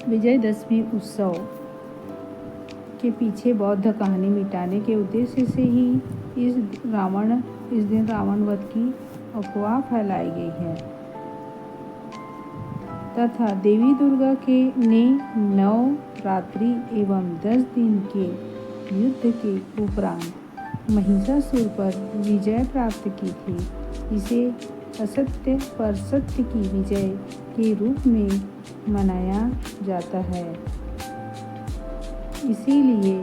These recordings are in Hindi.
विजयदशमी उत्सव के पीछे बौद्ध कहानी मिटाने के उद्देश्य से ही इस दिन रावण वध की अफवाह फैलाई गई है तथा देवी दुर्गा ने 9 रात्रि एवं 10 दिन के युद्ध के उपरांत महिषासुर पर विजय प्राप्त की थी। इसे असत्य पर सत्य की विजय के रूप में मनाया जाता है। इसीलिए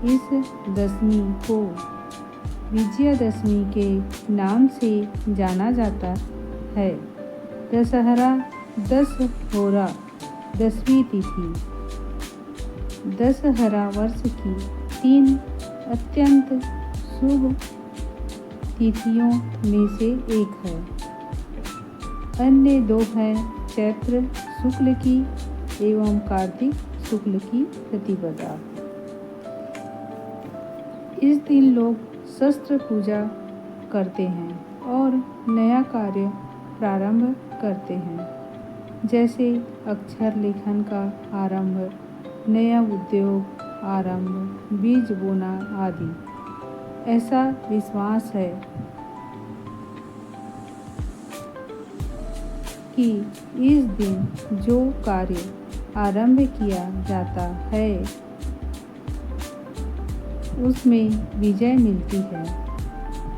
इस दशमी को विजयादशमी के नाम से जाना जाता है। दशहरा दशहोरा 10वीं तिथि दशहरा वर्ष की 3 अत्यंत शुभ तिथियों में से एक है। अन्य 2 हैं चैत्र शुक्ल की एवं कार्तिक शुक्ल की प्रतिपदा। इस दिन लोग शस्त्र पूजा करते हैं और नया कार्य प्रारंभ करते हैं, जैसे अक्षर लेखन का आरंभ, नया उद्योग आरंभ, बीज बोना आदि। ऐसा विश्वास है कि इस दिन जो कार्य आरंभ किया जाता है उसमें विजय मिलती है।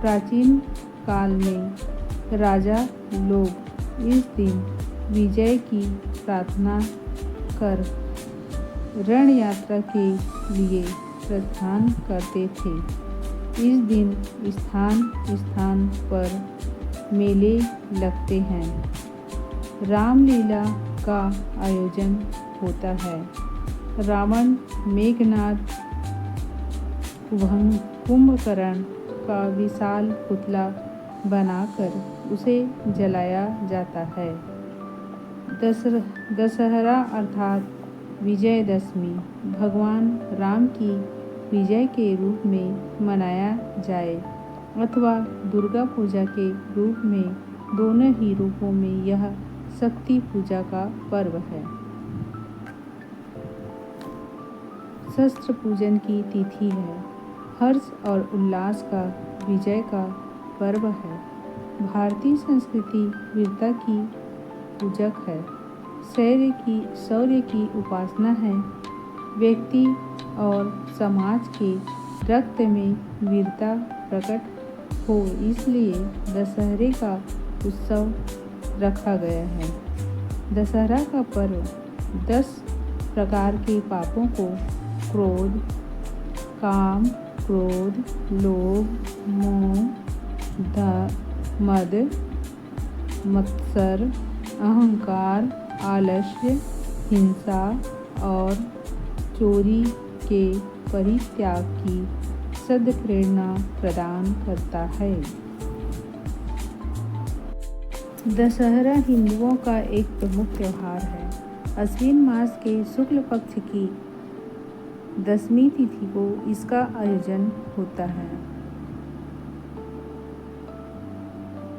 प्राचीन काल में राजा लोग इस दिन विजय की प्रार्थना कर रण यात्रा के लिए प्रस्थान करते थे। इस दिन स्थान स्थान पर मेले लगते हैं। रामलीला का आयोजन होता है। रावण मेघनाद कुंभकर्ण का विशाल पुतला बनाकर उसे जलाया जाता है। दशहरा अर्थात विजयदशमी भगवान राम की विजय के रूप में मनाया जाए अथवा दुर्गा पूजा के रूप में, दोनों ही रूपों में यह शक्ति पूजा का पर्व है। शस्त्र पूजन की तिथि है। हर्ष और उल्लास का विजय का पर्व है। भारतीय संस्कृति वीरता की पूजक है। शौर्य की उपासना है। व्यक्ति और समाज के रक्त में वीरता प्रकट हो, इसलिए दशहरे का उत्सव रखा गया है। दशहरा का पर्व 10 प्रकार के पापों को क्रोध, काम, क्रोध, लोभ, मोह, मद, मत्सर, अहंकार, आलस्य, हिंसा और चोरी के परित्याग की सद्प्रेरणा प्रदान करता है। दशहरा हिंदुओं का एक प्रमुख त्योहार है। अश्विन मास के शुक्ल पक्ष की 10वीं तिथि को इसका आयोजन होता है।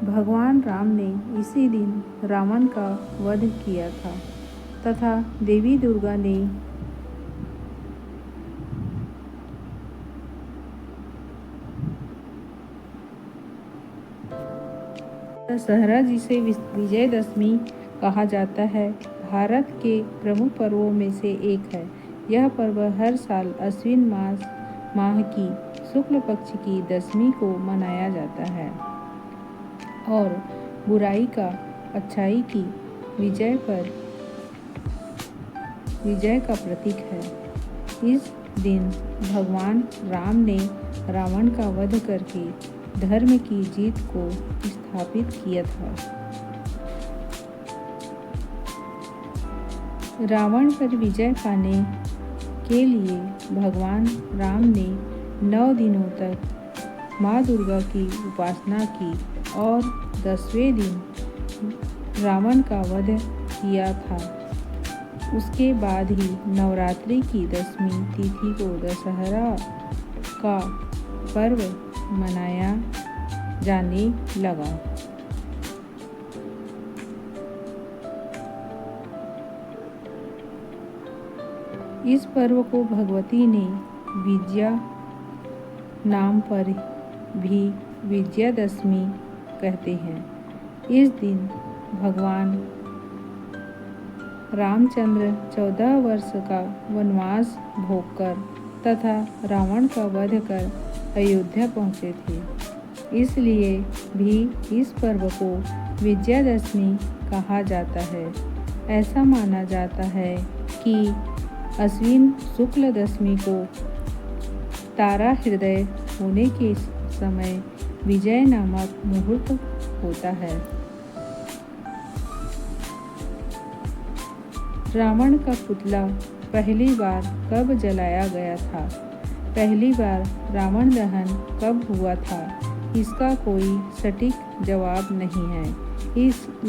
भगवान राम ने इसी दिन रावण का वध किया था तथा देवी दुर्गा ने दशहरा, जिसे विजयदशमी कहा जाता है, भारत के प्रमुख पर्वों में से एक है। यह पर्व हर साल अश्विन माह की शुक्ल पक्ष की 10वीं को मनाया जाता है और बुराई का अच्छाई की विजय का प्रतीक है। इस दिन भगवान राम ने रावण का वध करके धर्म की जीत को स्थापित किया था। रावण पर विजय पाने के लिए भगवान राम ने 9 दिनों तक माँ दुर्गा की उपासना की और 10वें दिन रावण का वध किया था। उसके बाद ही नवरात्रि की 10वीं तिथि को दशहरा का पर्व मनाया जाने लगा। इस पर्व को भगवती ने विजया नाम पर भी विजयादशमी कहते हैं। इस दिन भगवान रामचंद्र 14 वर्ष का वनवास भोगकर तथा रावण का वध कर अयोध्या पहुँचे थे। इसलिए भी इस पर्व को विजयादशमी कहा जाता है। ऐसा माना जाता है कि अश्विन शुक्ल दशमी को तारा हृदय होने के समय विजय नामक मुहूर्त होता है। रावण का पुतला पहली बार कब जलाया गया था? पहली बार रावण दहन कब हुआ था? इसका कोई सटीक जवाब नहीं है।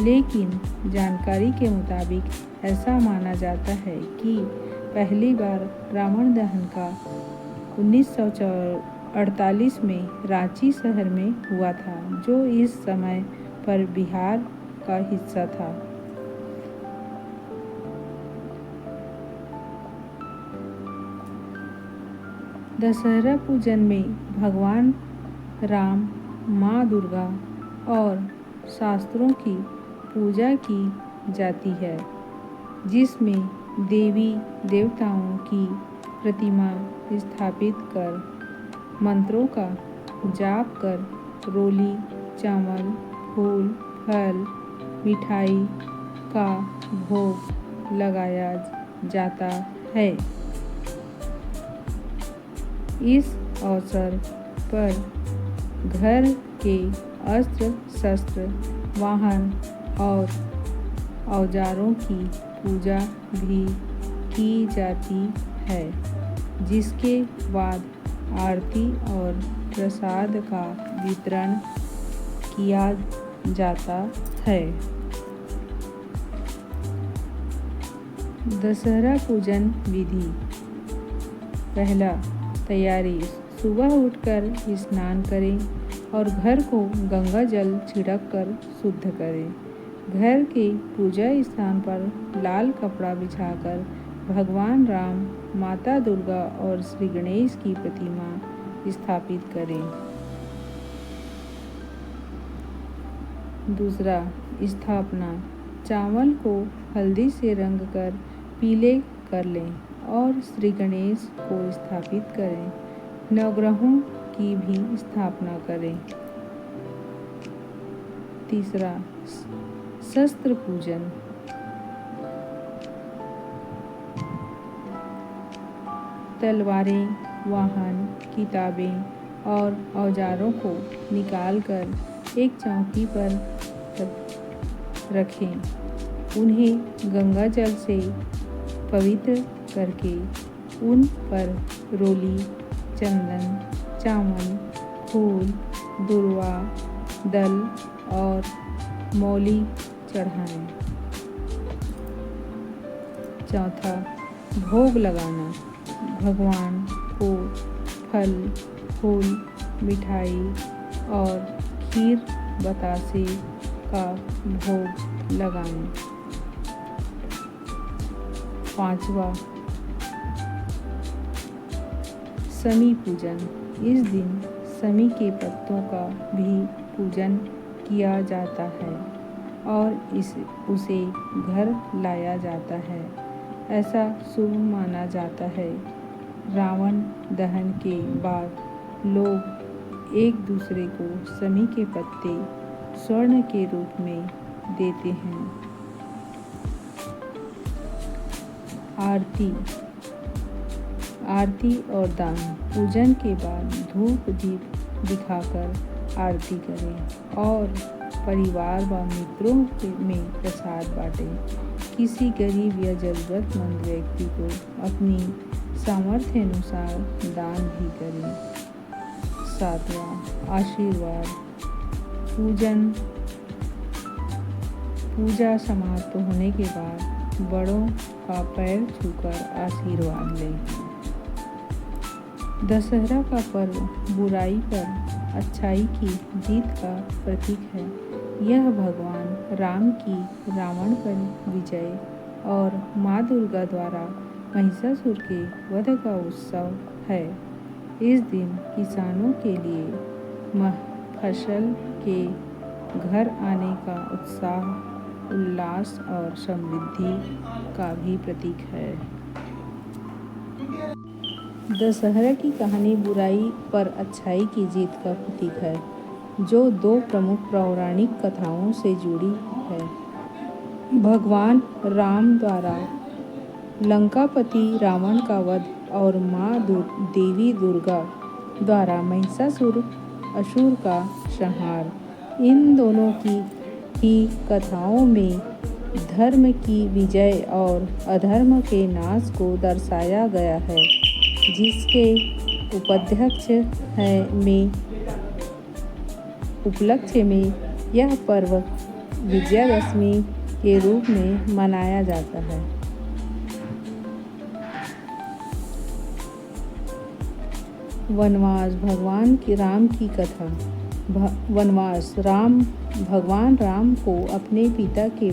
लेकिन जानकारी के मुताबिक ऐसा माना जाता है कि पहली बार रावण दहन का 1948 में रांची शहर में हुआ था, जो इस समय पर बिहार का हिस्सा था। दशहरा पूजन में भगवान राम, माँ दुर्गा और शास्त्रों की पूजा की जाती है, जिसमें देवी देवताओं की प्रतिमा स्थापित कर मंत्रों का जाप कर रोली, चावल, फूल, फल, मिठाई का भोग लगाया जाता है। इस अवसर पर घर के अस्त्र शस्त्र, वाहन और औजारों की पूजा भी की जाती है, जिसके बाद आरती और प्रसाद का वितरण किया जाता है। दशहरा पूजन विधि। पहला, तैयारी। सुबह उठकर स्नान करें और घर को गंगा जल छिड़क कर शुद्ध करें। घर के पूजा स्थान पर लाल कपड़ा बिछाकर भगवान राम, माता दुर्गा और श्री गणेश की प्रतिमा स्थापित करें। दूसरा, स्थापना। चावल को हल्दी से रंग कर पीले कर लें और श्री गणेश को स्थापित करें। नवग्रहों की भी स्थापना करें। तीसरा, शस्त्र पूजन। तलवारें, वाहन, किताबें और औजारों को निकालकर एक चौकी पर रखें। उन्हें गंगा जल से पवित्र करके उन पर रोली, चंदन, चावल, फूल, दुर्वा, दल और मौली चढ़ाएं। चौथा, भोग लगाना। भगवान को फल, फूल, मिठाई और खीर बतासे का भोग लगाएं। पांचवा, शमी पूजन। इस दिन शमी के पत्तों का भी पूजन किया जाता है और उसे घर लाया जाता है। ऐसा शुभ माना जाता है। रावण दहन के बाद लोग एक दूसरे को शमी के पत्ते स्वर्ण के रूप में देते हैं। आरती और दान। पूजन के बाद धूप दीप दिखाकर आरती करें और परिवार व मित्रों में प्रसाद बांटें। किसी गरीब या जरूरतमंद व्यक्ति को अपनी सामर्थ्य अनुसार दान भी करें। सातवां, आशीर्वाद। पूजा समाप्त होने के बाद बड़ों का पैर छूकर आशीर्वाद लें। दशहरा का पर्व बुराई पर अच्छाई की जीत का प्रतीक है। यह भगवान राम की रावण पर विजय और माँ दुर्गा द्वारा महिषासुर के वध का उत्सव है। इस दिन किसानों के लिए फसल के घर आने का उत्साह, उल्लास और समृद्धि का भी प्रतीक है। दशहरा की कहानी बुराई पर अच्छाई की जीत का प्रतीक है, जो दो प्रमुख पौराणिक कथाओं से जुड़ी है। भगवान राम द्वारा लंकापति रावण का वध और माँ देवी दुर्गा द्वारा महिषासुर असुर का संहार। इन दोनों की ही कथाओं में धर्म की विजय और अधर्म के नाश को दर्शाया गया है, जिसके उपलक्ष्य में यह पर्व विजयादशमी के रूप में मनाया जाता है। वनवास भगवान राम की कथा। वनवास भगवान राम को अपने पिता के